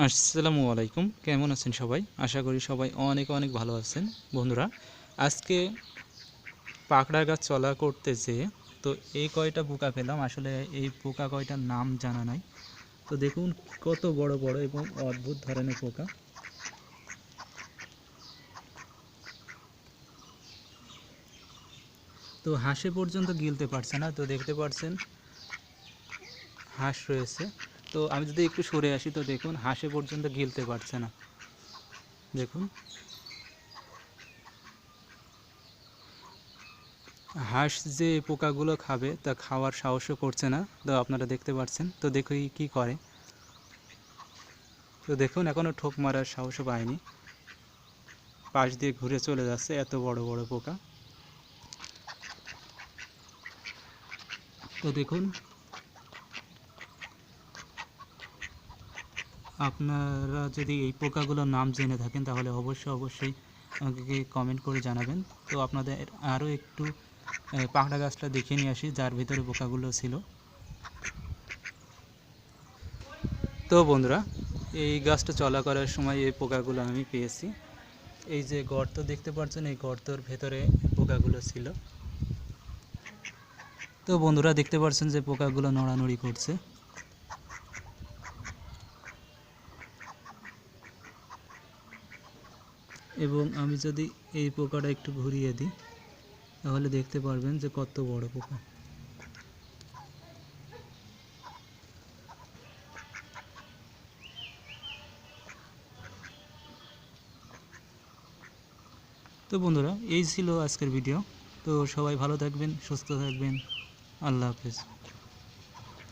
আসসালামু আলাইকুম, কেমন আছেন সবাই? আশা করি সবাই অনেক অনেক ভালো আছেন। বন্ধুরা, আজকে পাকড়া গাছ চলা করতে যেয়ে তো এই কয়টা পোকা পেলাম। আসলে এই পোকা কয়টার নাম জানা নাই। তো দেখুন কত বড় বড় এবং অদ্ভুত ধরনের পোকা। তো হাঁসে পর্যন্ত গিলতে পারছে না। তো দেখতে পাচ্ছেন হাঁস রয়েছে। তো আমি যদি একটু সরে আসি তো দেখুন হাঁসে পর্যন্ত গিলতে পারছে না। দেখুন হাঁস যে পোকাগুলো খাবে তা খাওয়ার সাহসও করছে না। তো আপনারা দেখতে পাচ্ছেন। তো দেখি কি করে। তো দেখুন এখনও ঠোক মারার সাহসও পায়নি, পাশ দিয়ে ঘুরে চলে যাচ্ছে। এত বড় বড় পোকা। তো দেখুন আপনারা যদি এই পোকাগুলোর নাম জেনে থাকেন তাহলে অবশ্যই আমাকে কমেন্ট করে জানাবেন। তো আপনাদের আরও একটু পাকড়া গাছটা দেখে নিয়ে আসি যার ভিতরে পোকাগুলো ছিল। তো বন্ধুরা, এই গাছটা চলা করার সময় এই পোকাগুলো আমি পেয়েছি। এই যে গর্ত দেখতে পাচ্ছেন, এই গর্তর ভেতরে পোকাগুলো ছিল। তো বন্ধুরা দেখতে পাচ্ছেন যে পোকাগুলো নড়ানড়ি করছে। এবং আমি যদি এই পোকাটা একটু ঘুরিয়ে দিই তাহলে দেখতে পারবেন যে কত বড় পোকা। তো বন্ধুরা, এই ছিল আজকের ভিডিও। তো সবাই ভালো থাকবেন, সুস্থ থাকবেন। আল্লাহ হাফেজ।